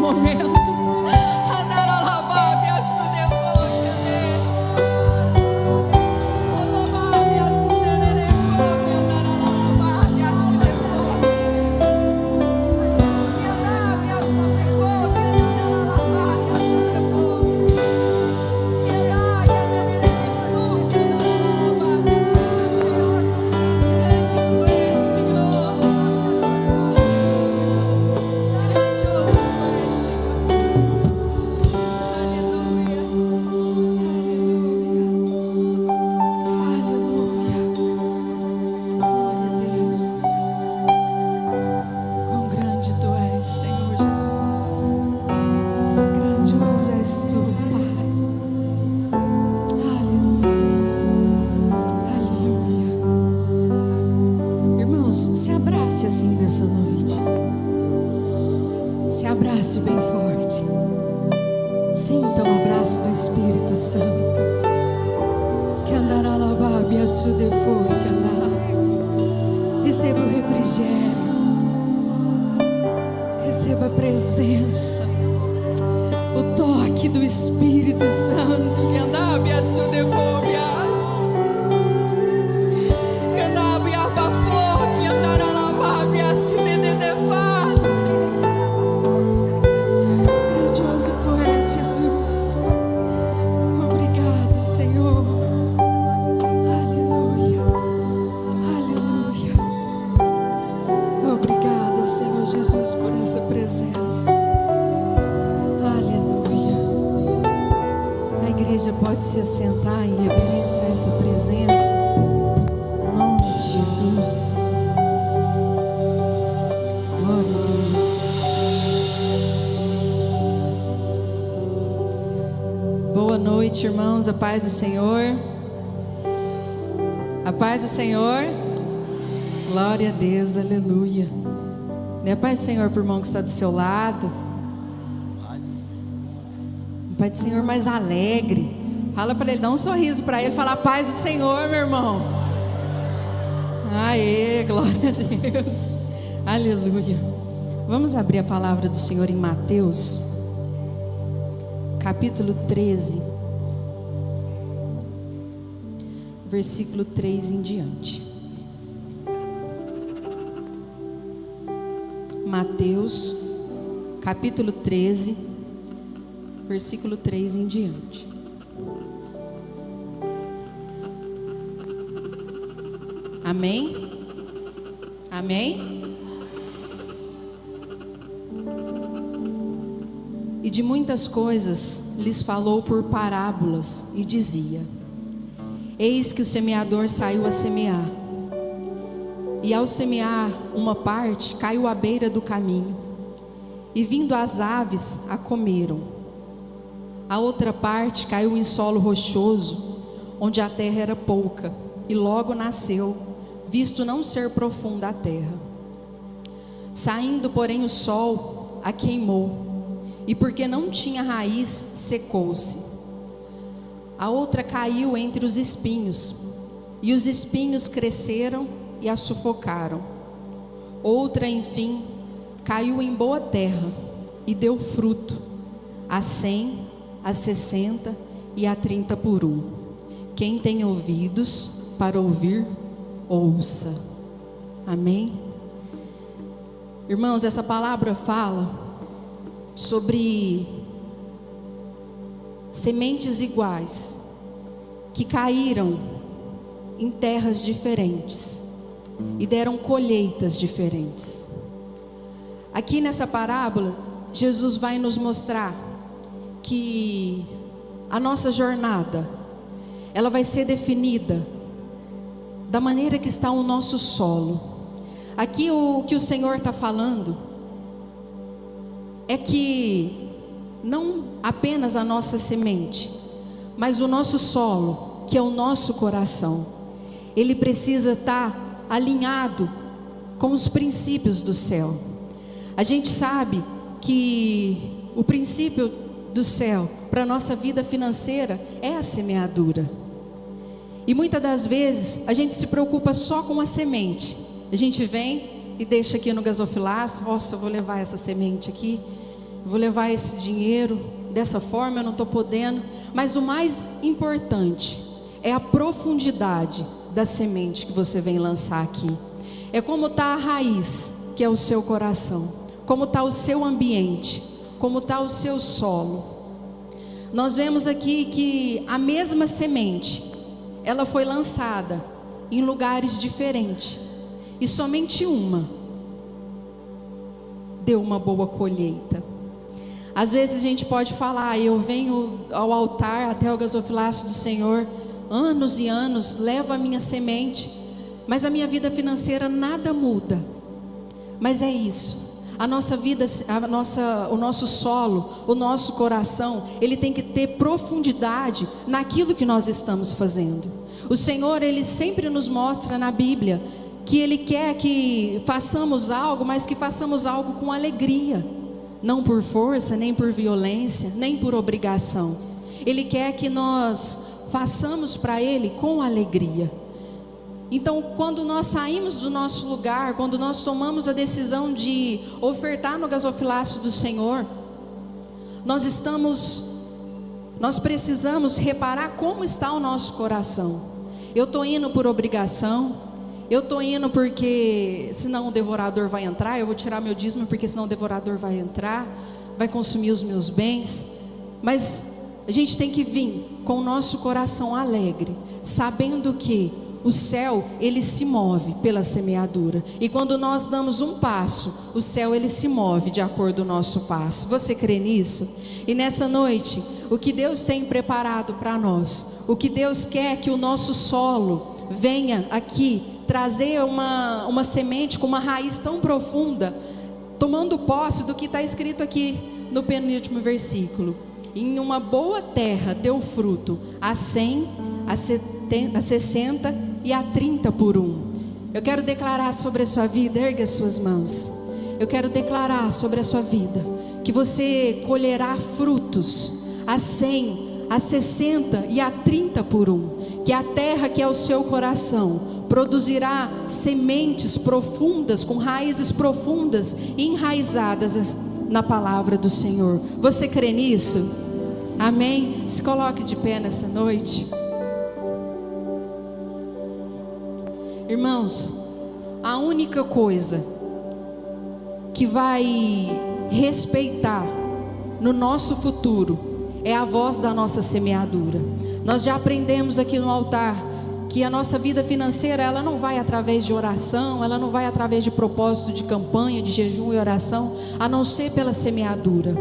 momento. Abrace bem forte. Sinta o abraço do Espírito Santo. Que andará lá, babi, a sua defor, que andará. Receba o refrigério. Receba a presença. O toque do Espírito Santo. Que andabi, a sua defor, que andabi, a bafor, que andará lá, babi, a se dedefaz. Pode se assentar em reverência a essa presença, em nome de Jesus. Glória a Deus. Boa noite, irmãos, a paz do Senhor. A paz do Senhor. Glória a Deus, aleluia. Dê a paz do Senhor para o irmão que está do seu lado. Pai do Senhor mais alegre. Fala para ele, dá um sorriso para ele, fala a paz do Senhor, meu irmão. Aê, glória a Deus. Aleluia. Vamos abrir a palavra do Senhor em Mateus, capítulo 13, versículo 3 em diante. Mateus, capítulo 13, versículo 3 em diante. Amém? Amém? E de muitas coisas lhes falou por parábolas e dizia: eis que o semeador saiu a semear. E ao semear uma parte, caiu à beira do caminho, e vindo as aves a comeram. A outra parte caiu em solo rochoso, onde a terra era pouca, e logo nasceu, visto não ser profunda a terra. Saindo, porém, o sol a queimou, e porque não tinha raiz, secou-se. A outra caiu entre os espinhos, e os espinhos cresceram e a sufocaram. Outra, enfim, caiu em boa terra, e deu fruto, a 100, a 60 e a 30 por um. Quem tem ouvidos para ouvir, ouça. Amém? Irmãos, essa palavra fala sobre sementes iguais que caíram em terras diferentes e deram colheitas diferentes. Aqui nessa parábola, Jesus vai nos mostrar que a nossa jornada, ela vai ser definida da maneira que está o nosso solo. Aqui o que o Senhor está falando é que não apenas a nossa semente, mas o nosso solo, que é o nosso coração, ele precisa estar alinhado com os princípios do céu. A gente sabe que o princípio do céu para a nossa vida financeira é a semeadura. E muitas das vezes a gente se preocupa só com a semente. A gente vem e deixa aqui no gasofilaço, nossa, eu vou levar essa semente aqui, vou levar esse dinheiro dessa forma, eu não estou podendo. Mas o mais importante é a profundidade da semente que você vem lançar aqui. É como está a raiz, que é o seu coração, como está o seu ambiente, como está o seu solo. Nós vemos aqui que a mesma semente, ela foi lançada em lugares diferentes, e somente uma deu uma boa colheita. Às vezes a gente pode falar, eu venho ao altar, até o gasofilácio do Senhor, anos e anos, levo a minha semente, mas a minha vida financeira nada muda. Mas é isso, a nossa vida, o nosso solo, o nosso coração, ele tem que ter profundidade naquilo que nós estamos fazendo. O Senhor, ele sempre nos mostra na Bíblia que Ele quer que façamos algo, mas que façamos algo com alegria, não por força, nem por violência, nem por obrigação. Ele quer que nós façamos para Ele com alegria. Então, quando nós saímos do nosso lugar, quando nós tomamos a decisão de ofertar no gasofilácio do Senhor, nós precisamos reparar como está o nosso coração. Eu estou indo por obrigação? Eu estou indo porque senão o devorador vai entrar? Eu vou tirar meu dízimo porque senão o devorador vai entrar, vai consumir os meus bens? Mas a gente tem que vir com o nosso coração alegre, sabendo que o céu, ele se move pela semeadura. E quando nós damos um passo, o céu, ele se move de acordo com o nosso passo. Você crê nisso? E nessa noite, o que Deus tem preparado para nós, o que Deus quer que o nosso solo venha aqui trazer uma semente com uma raiz tão profunda, tomando posse do que está escrito aqui no penúltimo versículo. Em uma boa terra deu fruto a 100, a 70, a 60 e a 30 por um. Eu quero declarar sobre a sua vida, ergue as suas mãos. Eu quero declarar sobre a sua vida que você colherá frutos a 100, a 60 e a 30 por um. Que a terra que é o seu coração produzirá sementes profundas, com raízes profundas e enraizadas na palavra do Senhor. Você crê nisso? Amém? Se coloque de pé nessa noite. Irmãos, a única coisa que vai respeitar no nosso futuro é a voz da nossa semeadura. Nós já aprendemos aqui no altar que a nossa vida financeira, ela não vai através de oração, ela não vai através de propósito de campanha, de jejum e oração, a não ser pela semeadura.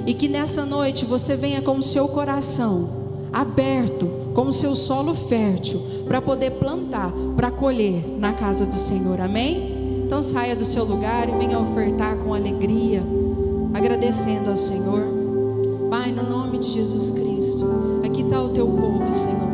E que nessa noite você venha com o seu coração aberto, com o seu solo fértil, para poder plantar, para colher na casa do Senhor, amém? Então saia do seu lugar e venha ofertar com alegria, agradecendo ao Senhor. Pai, no nome de Jesus Cristo, aqui está o teu povo, Senhor.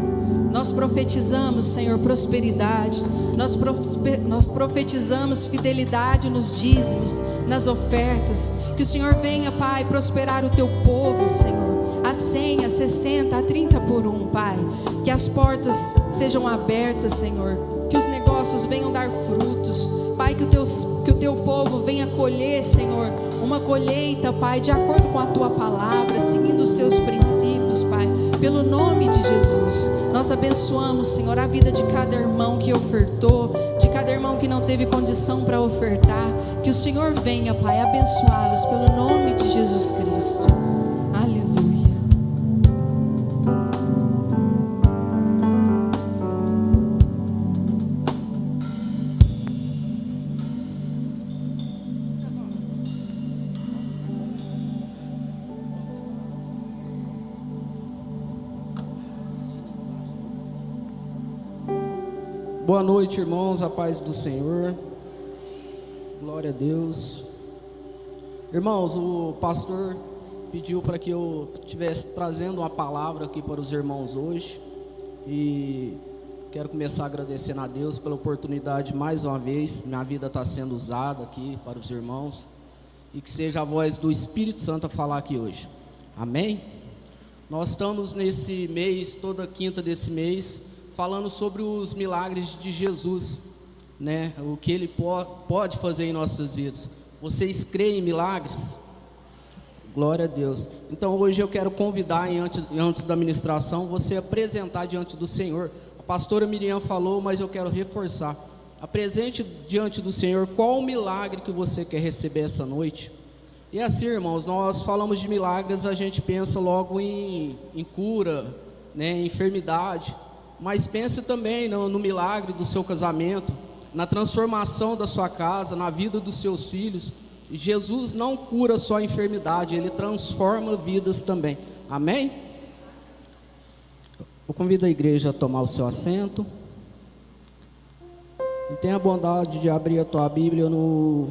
Nós profetizamos, Senhor, prosperidade. Nós profetizamos fidelidade nos dízimos, nas ofertas. Que o Senhor venha, Pai, prosperar o teu povo, Senhor. A 100, a 60, a 30 por um, Pai. Que as portas sejam abertas, Senhor. Que os negócios venham dar frutos. Pai, que o teu povo venha colher, Senhor, uma colheita, Pai, de acordo com a tua palavra, seguindo os teus princípios, Pai. Pelo nome de Jesus, nós abençoamos, Senhor, a vida de cada irmão que ofertou, de cada irmão que não teve condição para ofertar. Que o Senhor venha, Pai, abençoá-los pelo nome de Jesus Cristo. Aleluia. Boa noite, irmãos, a paz do Senhor. Glória a Deus. Irmãos, o pastor pediu para que eu estivesse trazendo uma palavra aqui para os irmãos hoje. E quero começar agradecendo a Deus pela oportunidade mais uma vez. Minha vida está sendo usada aqui para os irmãos. E que seja a voz do Espírito Santo a falar aqui hoje. Amém? Nós estamos nesse mês, toda quinta desse mês, falando sobre os milagres de Jesus, né? O que Ele pode fazer em nossas vidas. Vocês creem em milagres? Glória a Deus. Então hoje eu quero convidar, antes da ministração, você apresentar diante do Senhor. A pastora Miriam falou, mas eu quero reforçar. Apresente diante do Senhor qual o milagre que você quer receber essa noite. E assim, irmãos, nós falamos de milagres, a gente pensa logo em cura, né, em enfermidade. Mas pense também no milagre do seu casamento, na transformação da sua casa, na vida dos seus filhos. Jesus não cura só a enfermidade, Ele transforma vidas também. Amém? Eu convido a igreja a tomar o seu assento. E tenha a bondade de abrir a tua Bíblia no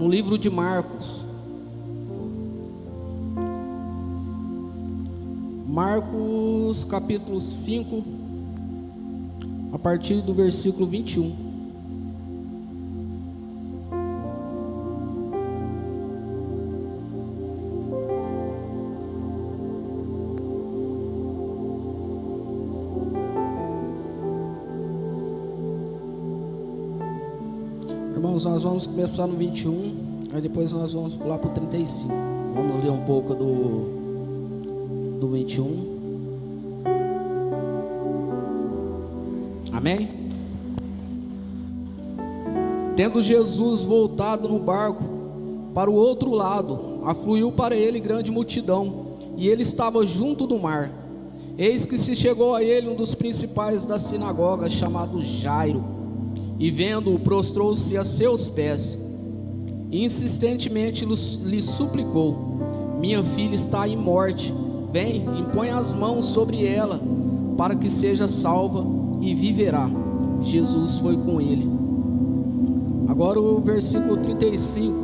livro de Marcos. Marcos capítulo 5, a partir do versículo 21. Irmãos, nós vamos começar no 21, aí depois nós vamos pular para o 35. Vamos ler um pouco do 21. Amém? Tendo Jesus voltado no barco para o outro lado, afluiu para ele grande multidão, e ele estava junto do mar. Eis que se chegou a ele um dos principais da sinagoga, chamado Jairo, e vendo-o, prostrou-se a seus pés, e insistentemente lhe suplicou: minha filha está em morte, vem, impõe as mãos sobre ela, para que seja salva e viverá. Jesus foi com ele. Agora o versículo 35.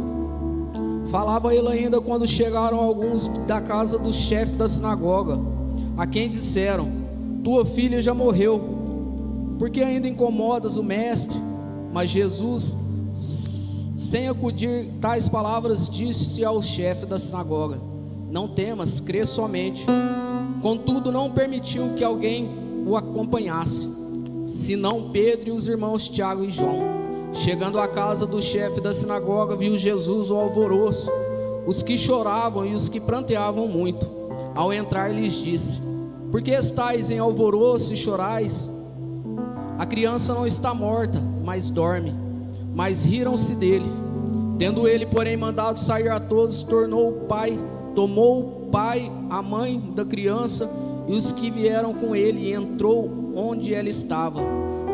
Falava ele ainda quando chegaram alguns da casa do chefe da sinagoga, a quem disseram: tua filha já morreu, por que ainda incomodas o mestre? Mas Jesus, sem acudir tais palavras, disse ao chefe da sinagoga: não temas, crê somente. Contudo não permitiu que alguém o acompanhasse, senão Pedro e os irmãos Tiago e João. Chegando à casa do chefe da sinagoga, viu Jesus o alvoroço, os que choravam e os que pranteavam muito. Ao entrar lhes disse: por que estáis em alvoroço e chorais? A criança não está morta, mas dorme. Mas riram-se dele. Tendo ele, porém, mandado sair a todos, tomou o pai, a mãe da criança e os que vieram com ele, e entrou onde ela estava.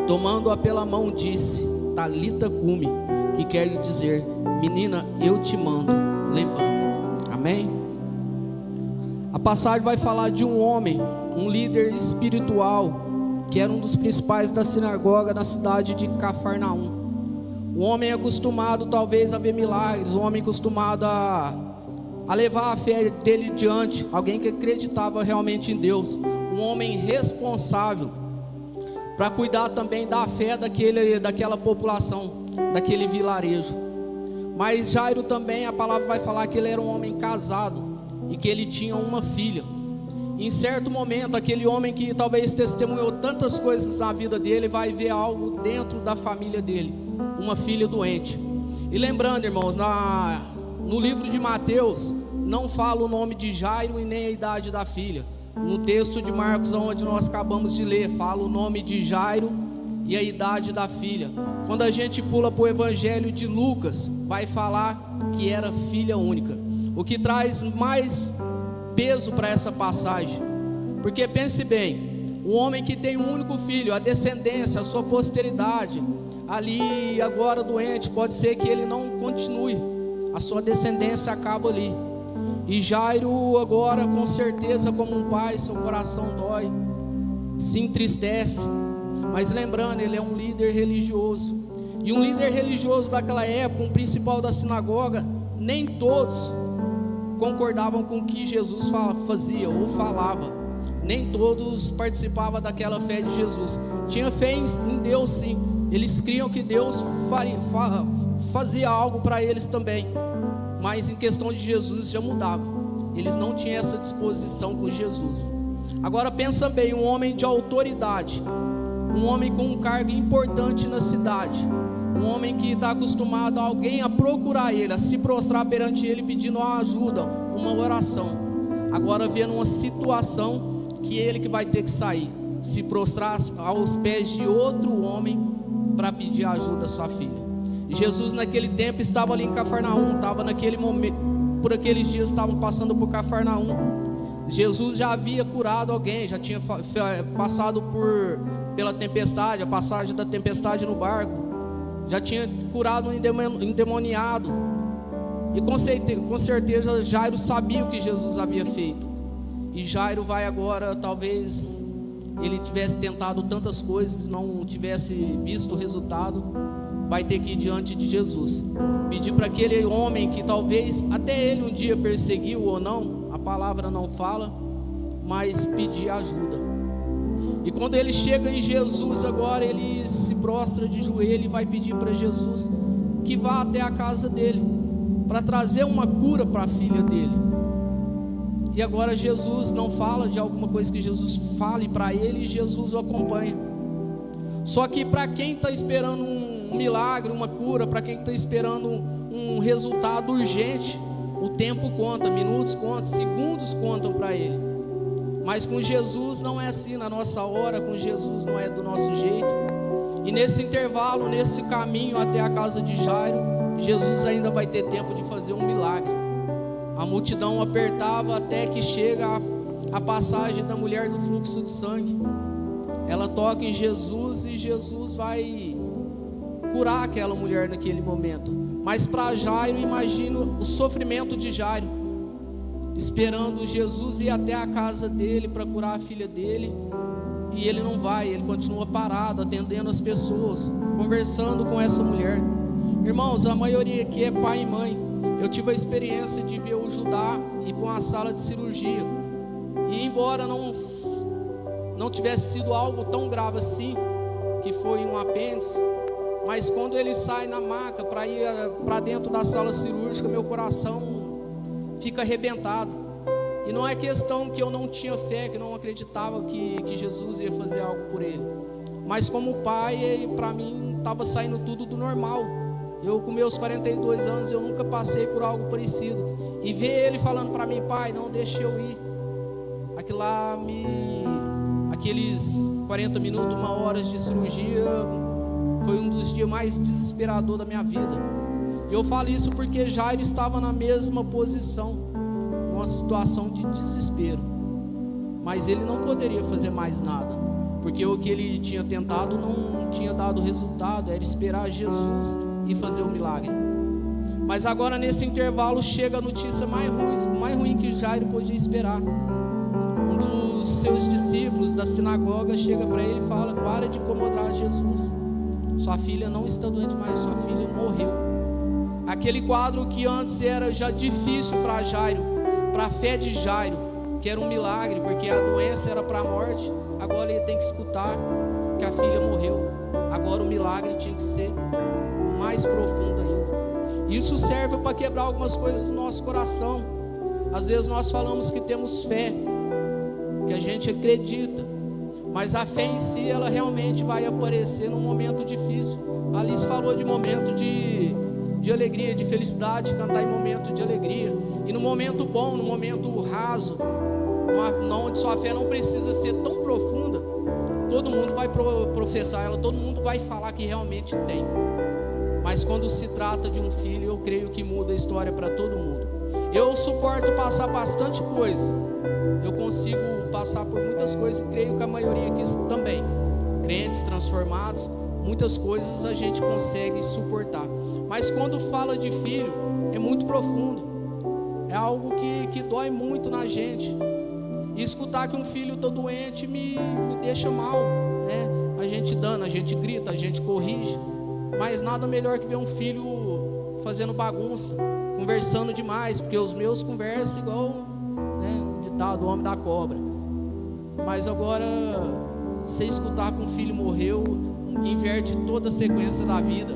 Tomando-a pela mão, disse: Talita cumi, que quer dizer: menina, eu te mando, levanta. Amém? A passagem vai falar de um homem, um líder espiritual, que era um dos principais da sinagoga na cidade de Cafarnaum. Um homem acostumado talvez a ver milagres, um homem acostumado a levar a fé dele diante, alguém que acreditava realmente em Deus, um homem responsável para cuidar também da fé daquela população, daquele vilarejo. Mas Jairo também, a palavra vai falar que ele era um homem casado e que ele tinha uma filha. Em certo momento, aquele homem que talvez testemunhou tantas coisas na vida dele, vai ver algo dentro da família dele, uma filha doente. E lembrando, irmãos, no livro de Mateus, não fala o nome de Jairo e nem a idade da filha. No texto de Marcos, onde nós acabamos de ler, fala o nome de Jairo e a idade da filha. Quando a gente pula para o evangelho de Lucas, vai falar que era filha única, o que traz mais peso para essa passagem. Porque pense bem, um homem que tem um único filho, a descendência, a sua posteridade, ali agora doente, pode ser que ele não continue, a sua descendência acaba ali. E Jairo agora, com certeza, como um pai, seu coração dói, se entristece. Mas lembrando, ele é um líder religioso, e um líder religioso daquela época, um principal da sinagoga, nem todos concordavam com o que Jesus fazia ou falava. Nem todos participavam daquela fé de Jesus. Tinha fé em Deus, sim. Eles criam que Deus fazia algo para eles também. Mas em questão de Jesus já mudava. Eles não tinham essa disposição com Jesus. Agora pensa bem, um homem de autoridade, um homem com um cargo importante na cidade, Um homem que está acostumado a alguém a procurar ele, a se prostrar perante ele pedindo uma ajuda, uma oração. Agora vendo uma situação que ele que vai ter que sair, se prostrar aos pés de outro homem para pedir ajuda à sua filha. Jesus naquele tempo estava ali em Cafarnaum, estava naquele momento, por aqueles dias estavam passando por Cafarnaum. Jesus já havia curado alguém, já tinha passado pela tempestade, a passagem da tempestade no barco. Já tinha curado um endemoniado. E com certeza Jairo sabia o que Jesus havia feito. E Jairo vai agora, talvez ele tivesse tentado tantas coisas, não tivesse visto o resultado, vai ter que ir diante de Jesus, pedir para aquele homem que talvez até ele um dia perseguiu ou não, a palavra não fala, mas pedir ajuda. E quando ele chega em Jesus agora, ele se prostra de joelho e vai pedir para Jesus que vá até a casa dele, para trazer uma cura para a filha dele. E agora Jesus não fala de alguma coisa que Jesus fale para ele, e Jesus o acompanha. Só que para quem está esperando um milagre, uma cura, para quem está esperando um resultado urgente, o tempo conta, minutos contam, segundos contam para ele. Mas com Jesus não é assim, na nossa hora, com Jesus não é do nosso jeito. E nesse intervalo, nesse caminho até a casa de Jairo, Jesus ainda vai ter tempo de fazer um milagre. A multidão apertava até que chega a passagem da mulher do fluxo de sangue. Ela toca em Jesus e Jesus vai curar aquela mulher naquele momento. Mas para Jairo, imagino o sofrimento de Jairo, esperando Jesus ir até a casa dele para curar a filha dele, e ele não vai, ele continua parado, atendendo as pessoas, conversando com essa mulher. Irmãos, a maioria aqui é pai e mãe. Eu tive a experiência de ver o Judá ir para uma sala de cirurgia, e embora não tivesse sido algo tão grave assim, que foi um apêndice, mas quando ele sai na maca para ir para dentro da sala cirúrgica, meu coração fica arrebentado. E não é questão que eu não tinha fé, que não acreditava que Jesus ia fazer algo por ele, mas como pai, para mim estava saindo tudo do normal. Eu com meus 42 anos, eu nunca passei por algo parecido, e ver ele falando para mim: pai, não deixe eu ir. Aqueles 40 minutos, 1 hora de cirurgia, foi um dos dias mais desesperadores da minha vida. E eu falo isso porque Jairo estava na mesma posição, numa situação de desespero, mas ele não poderia fazer mais nada, porque o que ele tinha tentado não tinha dado resultado, era esperar Jesus e fazer o milagre. Mas agora nesse intervalo chega a notícia mais ruim que Jairo podia esperar. Um dos seus discípulos da sinagoga chega para ele e fala: para de incomodar Jesus, sua filha não está doente mais, sua filha morreu. Aquele quadro que antes era já difícil para Jairo, para a fé de Jairo, que era um milagre, porque a doença era para a morte, agora ele tem que escutar que a filha morreu. Agora o milagre tinha que ser mais profundo ainda. Isso serve para quebrar algumas coisas do nosso coração. Às vezes nós falamos que temos fé, que a gente acredita, mas a fé em si, ela realmente vai aparecer num momento difícil. A Alice falou de momento de alegria, de felicidade, cantar em momento de alegria, e no momento bom, no momento raso, onde sua fé não precisa ser tão profunda, todo mundo vai professar ela, todo mundo vai falar que realmente tem. Mas quando se trata de um filho, eu creio que muda a história para todo mundo. Eu suporto passar bastante coisa, eu consigo passar por muitas coisas, e creio que a maioria aqui também, crentes transformados, muitas coisas a gente consegue suportar. Mas quando fala de filho, é muito profundo, é algo que dói muito na gente. E escutar que um filho está doente me deixa mal, né? A gente dana, a gente grita, a gente corrige, mas nada melhor que ver um filho fazendo bagunça, conversando demais, porque os meus conversam igual, né, o ditado, o homem da cobra. Mas agora, você escutar que um filho morreu, inverte toda a sequência da vida.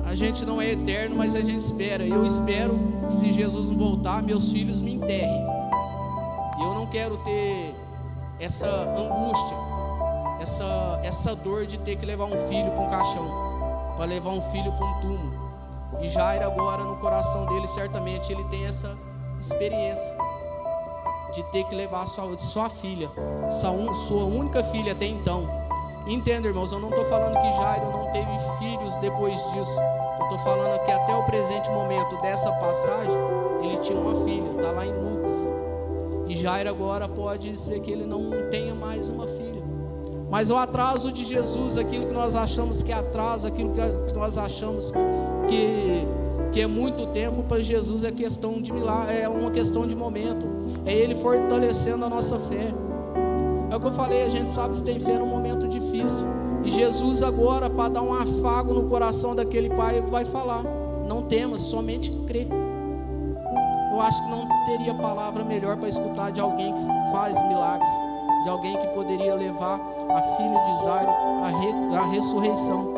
A gente não é eterno, mas a gente espera. Eu espero que, se Jesus não voltar, meus filhos me enterrem. Eu não quero ter essa angústia, essa dor de ter que levar um filho para um caixão. para levar um filho para um túmulo. E Jairo agora no coração dele, certamente ele tem essa experiência de ter que levar sua filha, sua única filha até então. Entenda, irmãos, eu não estou falando que Jairo não teve filhos depois disso. Eu estou falando que até o presente momento dessa passagem, ele tinha uma filha, está lá em Lucas. E Jairo agora pode ser que ele não tenha mais uma filha. Mas o atraso de Jesus, aquilo que nós achamos que é atraso, aquilo que nós achamos que é muito tempo, para Jesus é questão de milagre, é uma questão de momento. É Ele fortalecendo a nossa fé. É o que eu falei, a gente sabe se tem fé num momento difícil. E Jesus agora, para dar um afago no coração daquele pai, vai falar: não temas, somente crê. Eu acho que não teria palavra melhor para escutar de alguém que faz milagres, de alguém que poderia levar a filha de Jairo à ressurreição.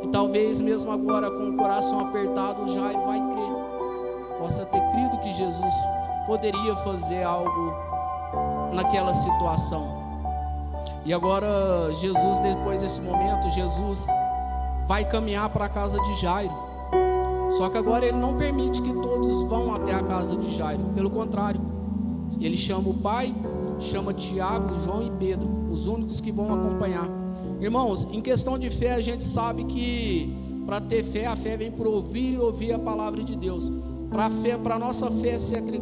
E talvez mesmo agora com o coração apertado, Jairo vai crer, possa ter crido que Jesus poderia fazer algo naquela situação. E agora Jesus, depois desse momento, Jesus vai caminhar para a casa de Jairo. Só que agora ele não permite que todos vão até a casa de Jairo. Pelo contrário, ele chama o pai, chama Tiago, João e Pedro, os únicos que vão acompanhar. Irmãos, em questão de fé, a gente sabe que para ter fé, a fé vem por ouvir e ouvir a palavra de Deus. Para a nossa fé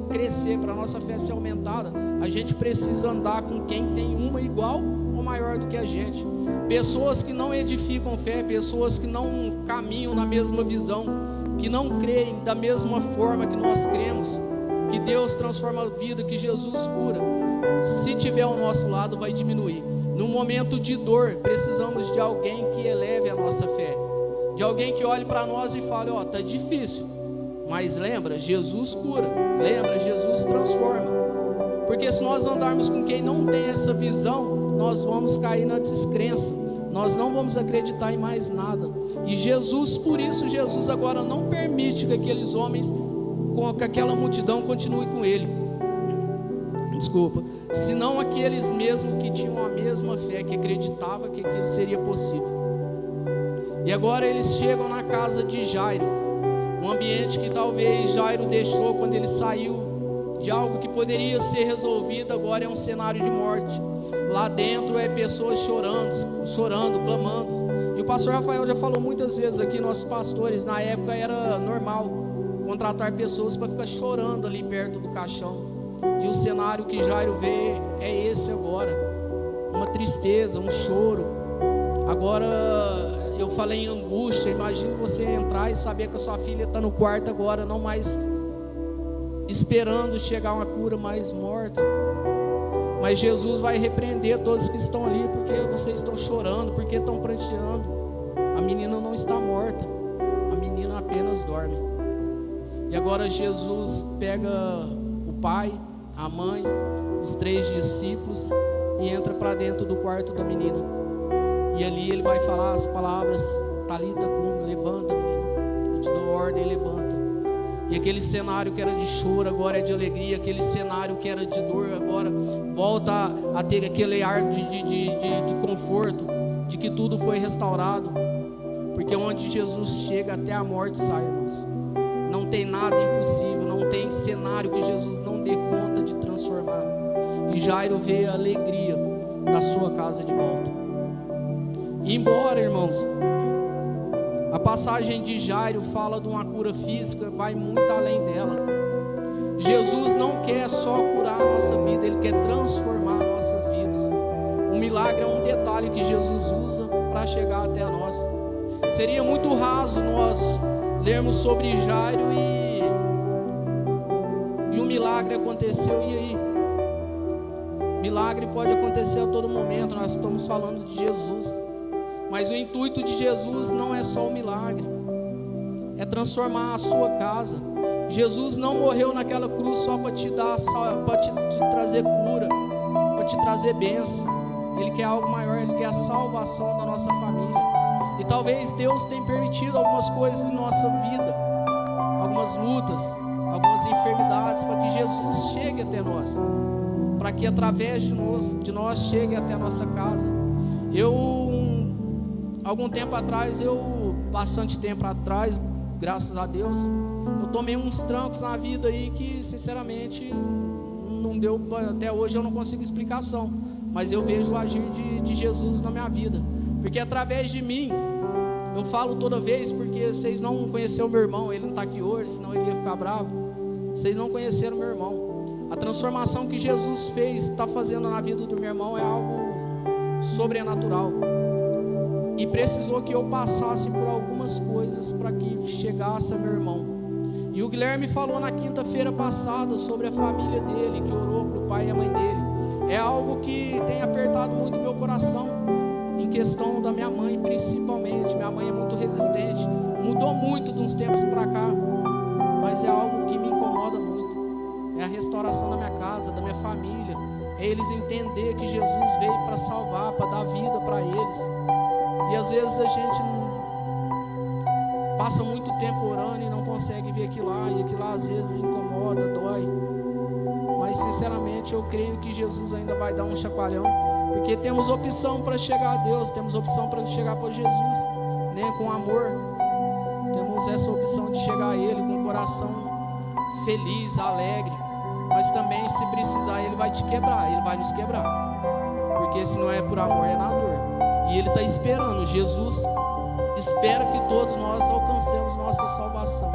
crescer, para a nossa fé ser aumentada, a gente precisa andar com quem tem uma igual ou maior do que a gente. Pessoas que não edificam fé, pessoas que não caminham na mesma visão, que não creem da mesma forma que nós cremos, que Deus transforma a vida, que Jesus cura. Se tiver ao nosso lado, vai diminuir. No momento de dor, precisamos de alguém que eleve a nossa fé, de alguém que olhe para nós e fale: ó, tá difícil, mas lembra, Jesus cura, lembra, Jesus transforma. Porque se nós andarmos com quem não tem essa visão, nós vamos cair na descrença, nós não vamos acreditar em mais nada. E Jesus, por isso Jesus agora não permite que aqueles homens, que aquela multidão continue com ele. Desculpa, senão aqueles mesmos que tinham a mesma fé, que acreditavam que aquilo seria possível. E agora eles chegam na casa de Jairo, um ambiente que talvez Jairo deixou quando ele saiu de algo que poderia ser resolvido. Agora é um cenário de morte. Lá dentro é pessoas chorando, clamando. E o pastor Rafael já falou muitas vezes aqui, nossos pastores, na época era normal contratar pessoas para ficar chorando ali perto do caixão. E o cenário que Jairo vê é esse agora, uma tristeza, um choro. Agora eu falei em angústia. Imagina você entrar e saber que a sua filha está no quarto agora, não mais esperando chegar uma cura, mais morta. Mas Jesus vai repreender todos que estão ali, porque vocês estão chorando, porque estão pranteando. A menina não está morta, a menina apenas dorme. E agora Jesus pega o pai, a mãe, os 3 discípulos e entra para dentro do quarto da menina. E ali ele vai falar as palavras: Talita cumi, levanta, menina, eu te dou ordem, levanta. E aquele cenário que era de choro agora é de alegria, aquele cenário que era de dor agora volta a ter aquele ar de conforto, de que tudo foi restaurado. Porque onde Jesus chega, até a morte sai, irmãos. Não tem nada impossível, não tem cenário que Jesus não dê conta de transformar. E Jairo vê a alegria da sua casa de volta. E embora, irmãos, a passagem de Jairo fala de uma cura física, vai muito além dela. Jesus não quer só curar a nossa vida, Ele quer transformar nossas vidas. O milagre é um detalhe que Jesus usa para chegar até a nós. Seria muito raso nós lermos sobre Jairo e um milagre aconteceu, e aí? Milagre pode acontecer a todo momento, nós estamos falando de Jesus. Mas o intuito de Jesus não é só o milagre, é transformar a sua casa. Jesus não morreu naquela cruz só para te trazer cura, para te trazer bênção. Ele quer algo maior, Ele quer a salvação da nossa família. E talvez Deus tenha permitido algumas coisas em nossa vida, algumas lutas, algumas enfermidades, para que Jesus chegue até nós, para que através de nós chegue até a nossa casa. Algum tempo atrás eu bastante tempo atrás, graças a Deus, eu tomei uns trancos na vida aí que, sinceramente, não deu, até hoje eu não consigo explicação, mas eu vejo o agir de Jesus na minha vida, porque através de mim, eu falo toda vez, porque vocês não conheceram meu irmão, ele não está aqui hoje, senão ele ia ficar bravo. Vocês não conheceram meu irmão. A transformação que Jesus fez, está fazendo na vida do meu irmão, é algo sobrenatural, e precisou que eu passasse por algumas coisas para que chegasse a meu irmão. E o Guilherme falou na quinta-feira passada sobre a família dele, que orou para o pai e a mãe dele. É algo que tem apertado muito meu coração, em questão da minha mãe principalmente. Minha mãe é muito resistente, mudou muito de uns tempos para cá, mas é algo que me incomoda muito. É a restauração da minha casa, da minha família, é eles entender que Jesus veio para salvar, para dar vida para eles. E às vezes a gente passa muito tempo orando e não consegue ver aquilo lá, e aquilo lá às vezes incomoda, dói. Mas sinceramente eu creio que Jesus ainda vai dar um chacoalhão, porque temos opção para chegar a Deus, temos opção para chegar para Jesus, né? Com amor, temos essa opção de chegar a Ele com o coração feliz, alegre. Mas também, se precisar, Ele vai te quebrar, Ele vai nos quebrar, porque se não é por amor, é na dor. E Ele está esperando, Jesus espera que todos nós alcancemos nossa salvação.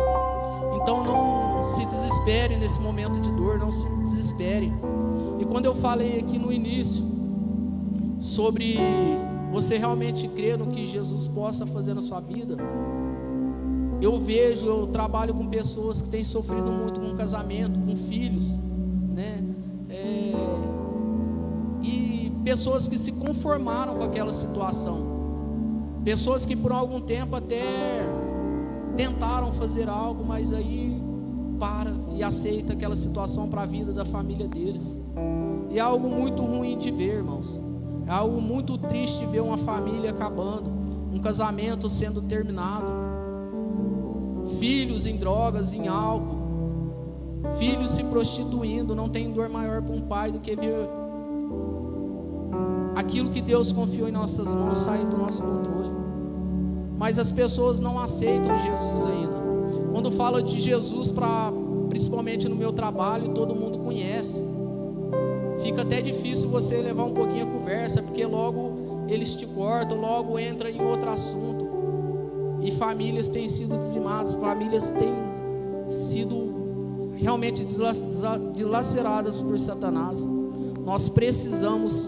Então não se desespere nesse momento de dor, não se desespere. E quando eu falei aqui no início sobre você realmente crer no que Jesus possa fazer na sua vida, eu trabalho com pessoas que têm sofrido muito com casamento, com filhos, né? E pessoas que se conformaram com aquela situação, pessoas que por algum tempo até tentaram fazer algo, mas aí para e aceita aquela situação para a vida da família deles. E é algo muito ruim de ver, irmãos. É algo muito triste ver uma família acabando, um casamento sendo terminado, filhos em drogas, em álcool, filhos se prostituindo. Não tem dor maior para um pai do que ver aquilo que Deus confiou em nossas mãos sair do nosso controle. Mas as pessoas não aceitam Jesus ainda. Quando fala de Jesus, principalmente no meu trabalho, todo mundo conhece. Fica até difícil você levar um pouquinho a conversa, porque logo eles te cortam, logo entra em outro assunto. E famílias têm sido dizimadas, famílias têm sido realmente dilaceradas por Satanás. Nós precisamos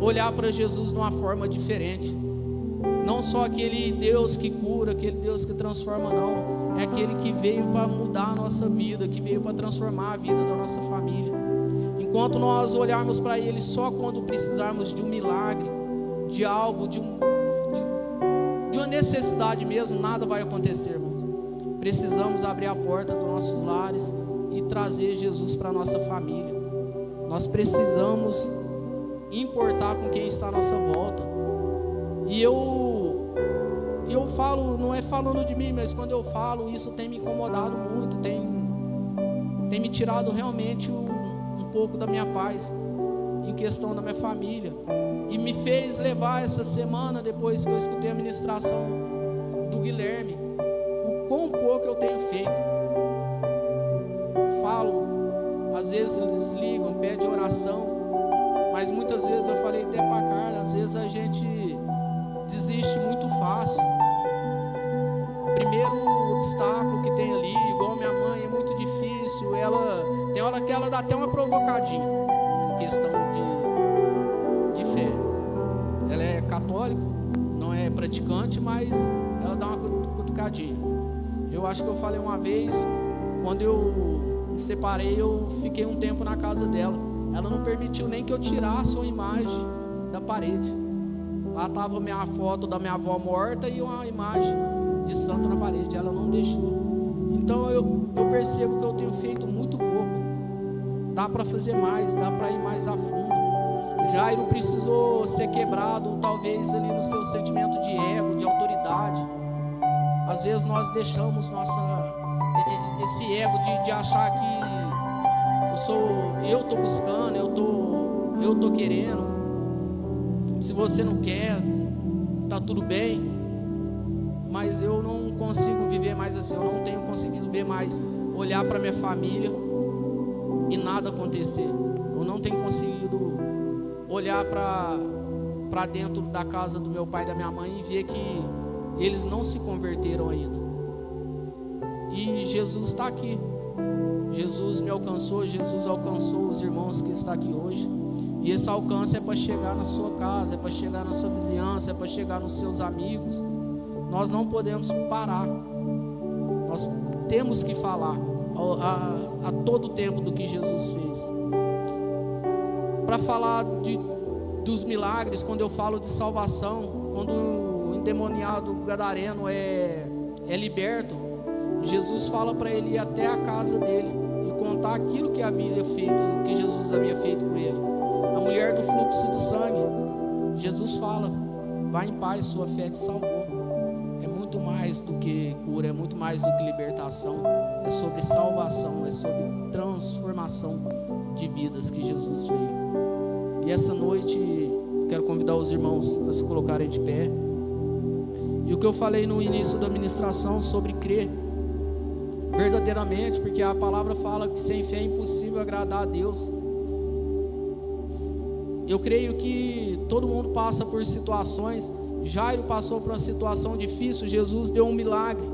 olhar para Jesus de uma forma diferente. Não só aquele Deus que cura, aquele Deus que transforma, não. É aquele que veio para mudar a nossa vida, que veio para transformar a vida da nossa família. Enquanto nós olharmos para Ele só quando precisarmos de um milagre, de algo, de uma necessidade mesmo, nada vai acontecer, irmão. Precisamos abrir a porta dos nossos lares e trazer Jesus para a nossa família. Nós precisamos importar com quem está à nossa volta. E eu falo, não é falando de mim, mas quando eu falo, isso tem me incomodado muito, tem me tirado realmente um pouco da minha paz, em questão da minha família, e me fez levar essa semana, depois que eu escutei a ministração do Guilherme, o quão pouco eu tenho feito. Falo, às vezes eles ligam, pedem oração, mas muitas vezes eu falei até para a Carla, às vezes a gente desiste muito fácil. Primeiro obstáculo que tem ali, igual minha mãe, é muito difícil. Tem hora que ela dá até uma provocadinha em questão de fé. Ela é católica, não é praticante, mas ela dá uma cutucadinha. Eu acho que eu falei uma vez, quando eu me separei, eu fiquei um tempo na casa dela. Ela não permitiu nem que eu tirasse uma imagem da parede. Lá estava minha foto da minha avó morta e uma imagem de santo na parede. Ela não deixou. Então eu percebo que eu tenho feito muito pouco. Dá para fazer mais, dá para ir mais a fundo. Jairo precisou ser quebrado, talvez ali no seu sentimento de ego, de autoridade. Às vezes nós deixamos esse ego de achar que eu estou buscando, eu estou querendo. Se você não quer, tá tudo bem. mas eu não consigo viver mais assim. Eu não tenho conseguido ver mais, olhar para minha família e nada acontecer. Eu não tenho conseguido olhar para dentro da casa do meu pai e da minha mãe e ver que eles não se converteram ainda. E Jesus está aqui. Jesus me alcançou, Jesus alcançou os irmãos que estão aqui hoje. E esse alcance é para chegar na sua casa, é para chegar na sua vizinhança, é para chegar nos seus amigos. Nós não podemos parar. Nós temos que falar a todo tempo do que Jesus fez. Para falar dos milagres, quando eu falo de salvação, quando o endemoniado gadareno é liberto, Jesus fala para ele ir até a casa dele e contar aquilo que havia feito, que Jesus havia feito com ele. A mulher do fluxo de sangue, Jesus fala: vá em paz, sua fé te salvou. É muito mais do que cura, é muito mais do que libertação. É sobre salvação, é sobre transformação de vidas que Jesus veio. E essa noite eu quero convidar os irmãos a se colocarem de pé. E o que eu falei no início da ministração sobre crer verdadeiramente, porque a palavra fala que sem fé é impossível agradar a Deus. Eu creio que todo mundo passa por situações. Jairo passou por uma situação difícil, Jesus deu um milagre.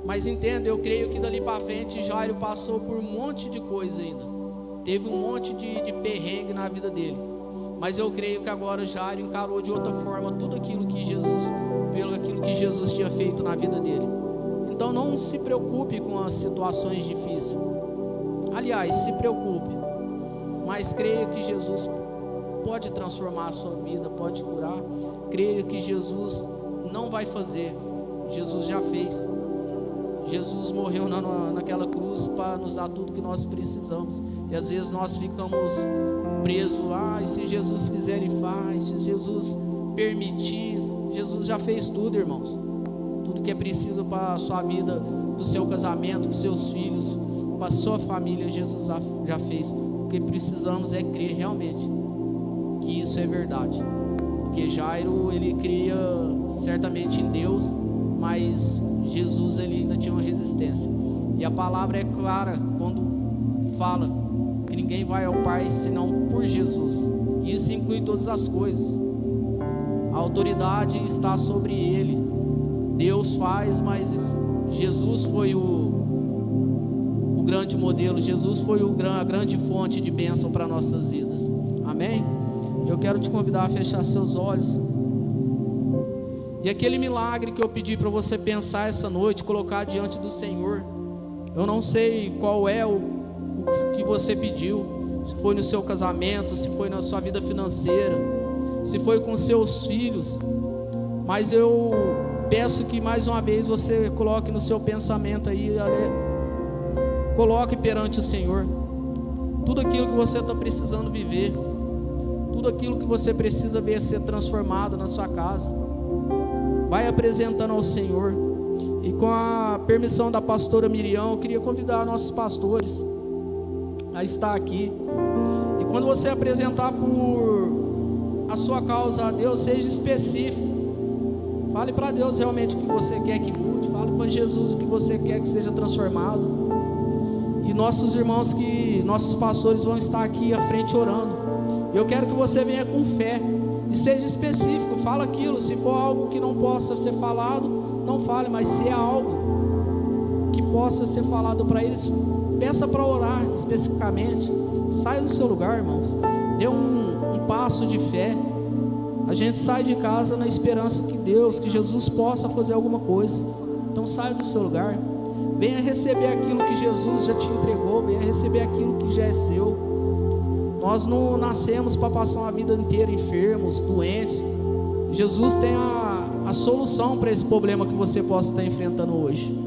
Mas entenda, eu creio que dali para frente Jairo passou por um monte de coisa ainda. Teve um monte de perrengue na vida dele. Mas eu creio que agora Jairo encarou de outra forma tudo aquilo que Jesus tinha feito na vida dele. Então não se preocupe com as situações difíceis. Aliás, se preocupe, mas creia que Jesus pode transformar a sua vida, pode curar. Creia que Jesus não vai fazer, Jesus já fez. Jesus morreu naquela cruz para nos dar tudo que nós precisamos. E às vezes nós ficamos presos: e se Jesus quiser ele faz, se Jesus permitir. Jesus já fez tudo, irmãos. Tudo que é preciso para a sua vida, para o seu casamento, para os seus filhos, para a sua família, Jesus já fez. O que precisamos é crer realmente que isso é verdade. Porque Jairo, ele cria certamente em Deus, mas Jesus, ele ainda tinha uma resistência. E a palavra é clara quando fala que ninguém vai ao Pai senão por Jesus. E isso inclui todas as coisas. A autoridade está sobre ele. Deus faz, mas Jesus foi o grande modelo. Jesus foi a grande fonte de bênção para nossas vidas. Amém? Eu quero te convidar a fechar seus olhos. E aquele milagre que eu pedi para você pensar essa noite, colocar diante do Senhor. Eu não sei qual é o que você pediu. Se foi no seu casamento, se foi na sua vida financeira, se foi com seus filhos. Mas eu peço que mais uma vez você coloque no seu pensamento aí, coloque perante o Senhor tudo aquilo que você está precisando viver, tudo aquilo que você precisa ver ser transformado na sua casa. Vai apresentando ao Senhor. E com a permissão da pastora Miriam, eu queria convidar nossos pastores a estar aqui. E quando você apresentar por a sua causa a Deus, seja específico. Fale para Deus realmente o que você quer que mude. Fale para Jesus o que você quer que seja transformado. E nossos irmãos, nossos pastores vão estar aqui à frente orando. Eu quero que você venha com fé e seja específico. Fala aquilo. Se for algo que não possa ser falado, não fale. Mas se é algo que possa ser falado para eles, peça para orar especificamente. Saia do seu lugar, irmãos. Dê um passo de fé. A gente sai de casa na esperança que Jesus possa fazer alguma coisa. Então saia do seu lugar. Venha receber aquilo que Jesus já te entregou. Venha receber aquilo que já é seu. Nós não nascemos para passar uma vida inteira enfermos, doentes. Jesus tem a solução para esse problema que você possa estar enfrentando hoje.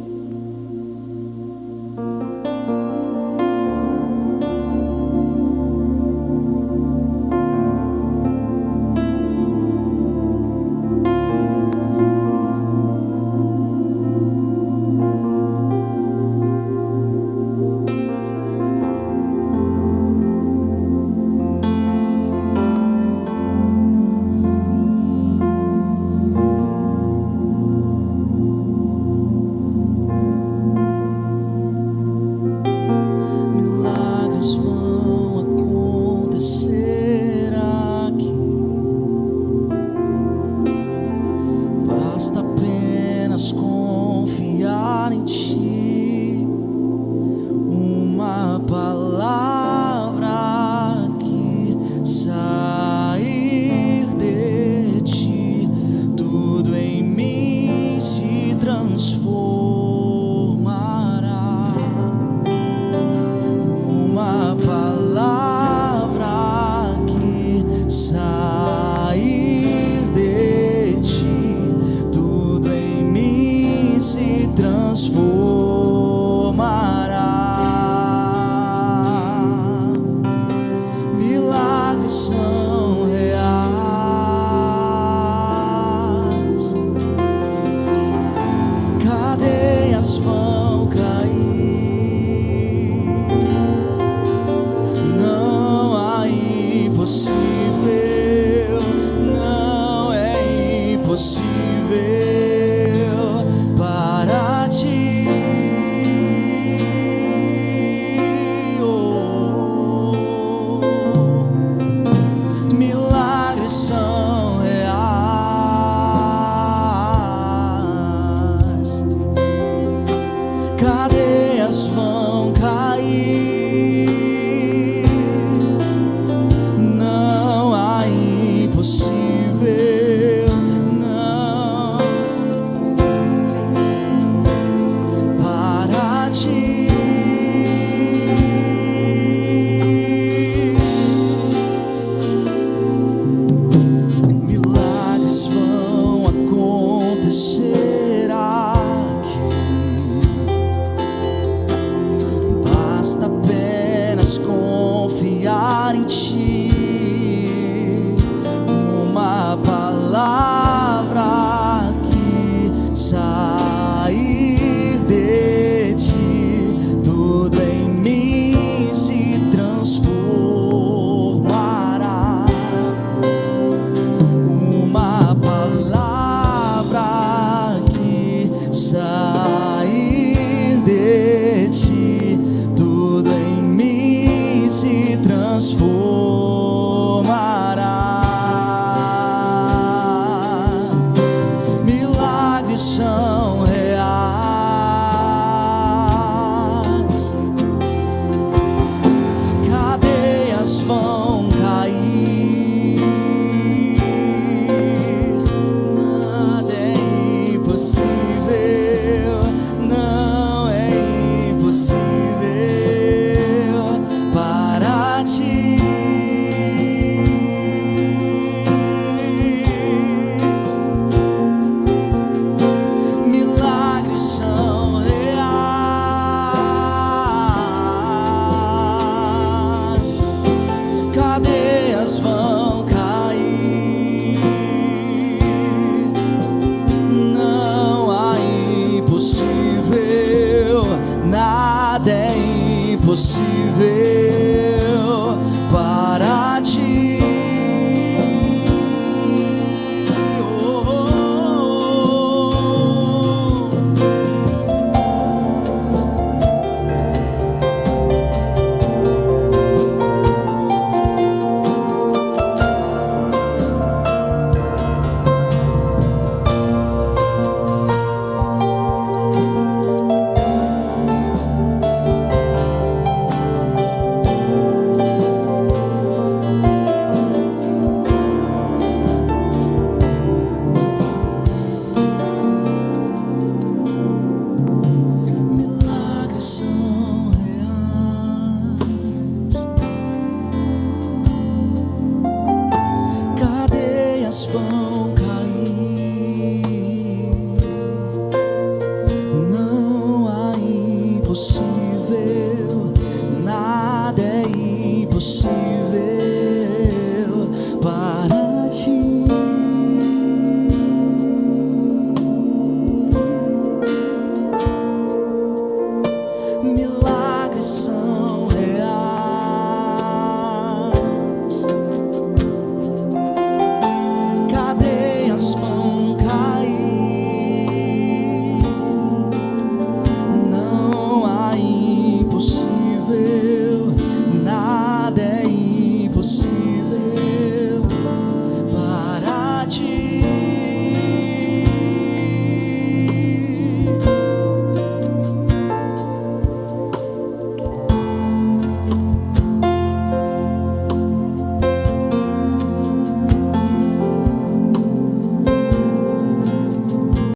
impossível para ti. Cadeias vão